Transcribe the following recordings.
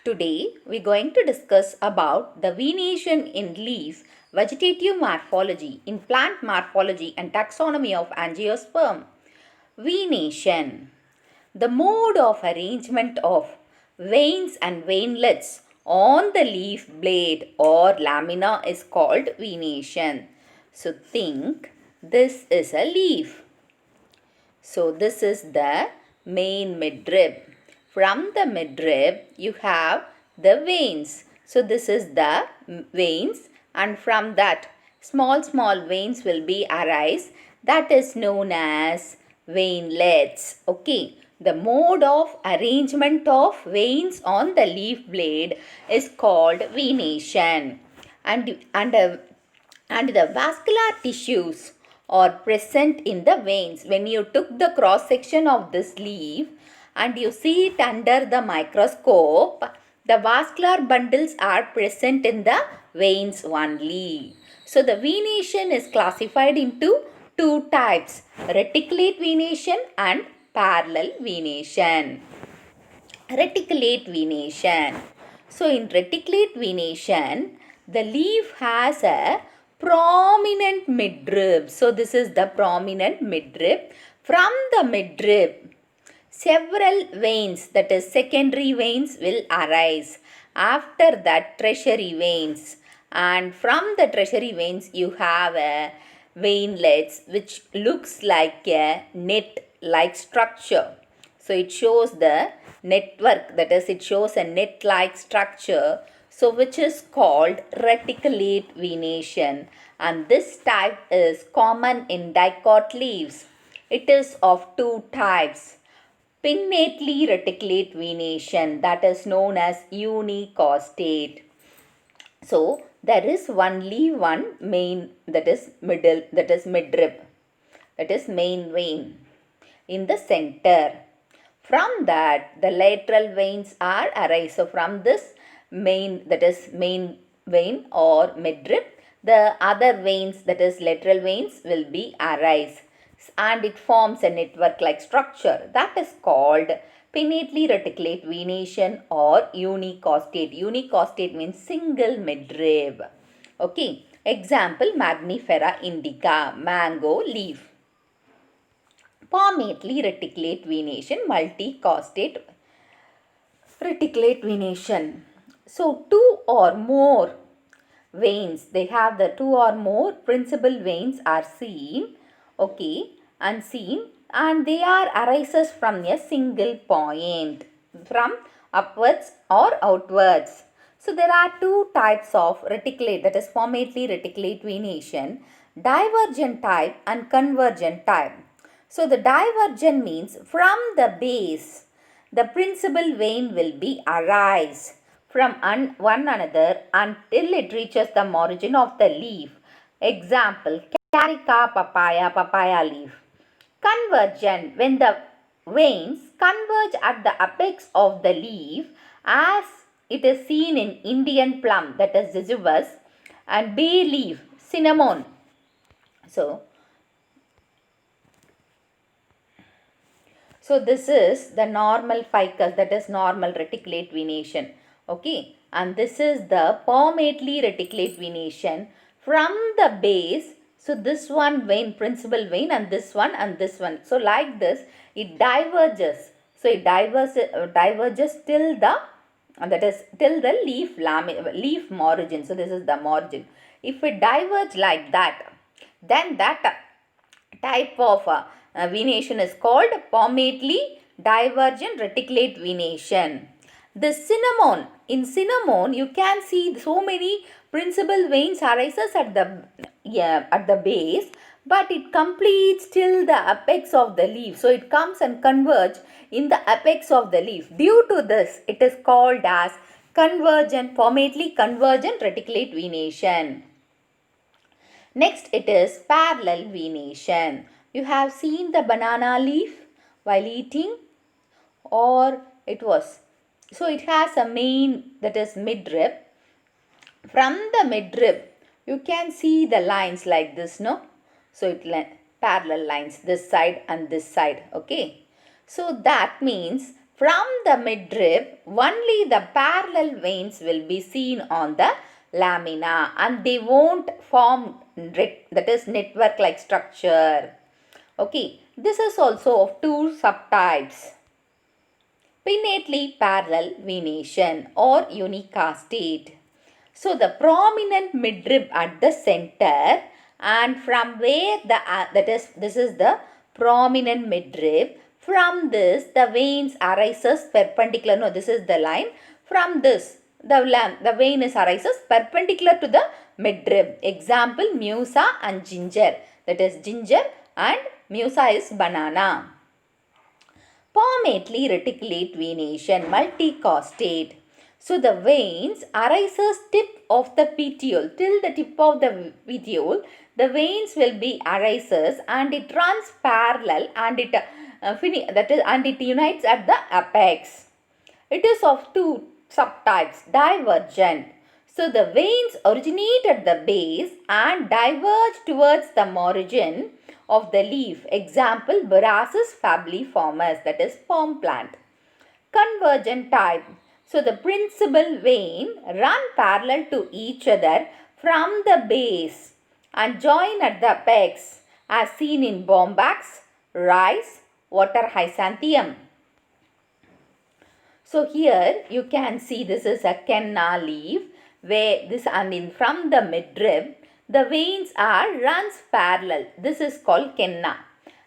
Today we're going to discuss about the venation in leaf, vegetative morphology, in plant morphology and taxonomy of angiosperm. Venation. The mode of arrangement of veins and veinlets on the leaf blade or lamina is called venation. So think this is a leaf. So this is the main midrib. From the midrib you have the veins. So this is the veins, and from that small veins will be arise. That is known as veinlets. Okay. The mode of arrangement of veins on the leaf blade is called venation. And the vascular tissues are present in the veins. When you took the cross section of this leaf and you see it under the microscope, the vascular bundles are present in the veins only. So the venation is classified into two types: reticulate venation and parallel venation. Reticulate venation. So in reticulate venation, the leaf has a prominent midrib. So this is the prominent midrib. From the midrib, several veins, that is secondary veins, will arise. After that, tertiary veins. And from the tertiary veins, you have a veinlets which looks like a net-like structure. So it shows the network, that is, it shows a net-like structure. So which is called reticulate venation, and this type is common in dicot leaves. It is of two types: pinnately reticulate venation, that is known as unicostate. So there is only one main, that is midrib, that is main vein in the center. From that the lateral veins are arise. So from this main, that is main vein or midrib, the other veins, that is lateral veins, will be arise, and it forms a network like structure. That is called pinnately reticulate venation or unicostate. Unicostate means single midrib. Okay. Example: Magnifera indica, mango leaf. Palmately reticulate venation, multicostate reticulate venation. So two or more veins, they have the two or more principal veins are seen, okay, and seen, and they are arises from a single point, from upwards or outwards. So there are two types of reticulate, that is palmately reticulate venation: divergent type and convergent type. So the divergent means from the base, the principal vein will be arise from one another until it reaches the margin of the leaf. Example: Carica papaya leaf. Convergent, when the veins converge at the apex of the leaf, as it is seen in Indian plum, that is Ziziphus, and bay leaf, cinnamon. So this is the normal ficus, that is normal reticulate venation. Okay. And this is the palmately reticulate venation from the base. So this one vein, principal vein, and this one and this one. So like this, it diverges. So it diverges till the, that is till the leaf margin. So this is the margin. If it diverge like that, then that type of venation is called palmately divergent reticulate venation. The cinnamon, in cinnamon you can see so many principal veins arises at the base, but it completes till the apex of the leaf. So it comes and converge in the apex of the leaf. Due to this, it is called as palmately convergent reticulate venation. Next, it is parallel venation. You have seen the banana leaf while eating, or it was. So it has a main, that is midrib. From the midrib, you can see the lines like this, no? So it parallel lines, this side and this side, okay? So that means From the midrib, only the parallel veins will be seen on the lamina and they won't form that is network like structure. Okay, this is also of two subtypes. Pinnately parallel venation or unicastate. So the prominent midrib at the center and from where this is the prominent midrib. From this the veins arises perpendicular. No, this is the line. From this the vein is arises perpendicular to the midrib. Example musa and ginger. That is ginger and musa is banana. Palmately reticulate venation, multicostate. So the veins arises tip of the petiole. Till the tip of the petiole, the veins will be arises and it runs parallel and it unites at the apex. It is of two subtypes, divergent. So the veins originate at the base and diverge towards the margin of the leaf. Example, Borassus fabliformis, that is palm plant. Convergent type. So the principal vein run parallel to each other from the base and join at the apex as seen in bombax, rice, water hyacinthum. So here you can see this is a kenna leaf where this and in from the midrib the veins are runs parallel. This is called kenna.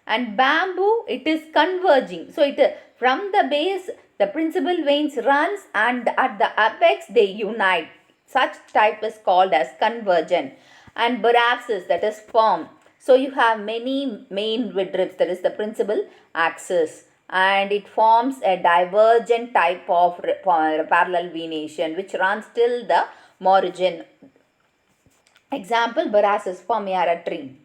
And bamboo it is converging. So it from the base the principal veins runs and at the apex they unite. Such type is called as convergent. And borassus that is formed. So you have many main midribs, that is the principal axis, and it forms a divergent type of parallel venation which runs till the margin. Example, Borassus palmyra tree.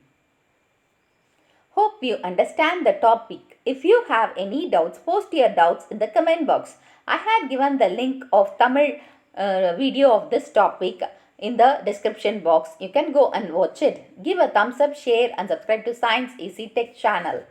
Hope you understand the topic. If you have any doubts, post your doubts in the comment box. I had given the link of Tamil video of this topic in the description box. You can go and watch it. Give a thumbs up, share and subscribe to Science Easy Tech channel.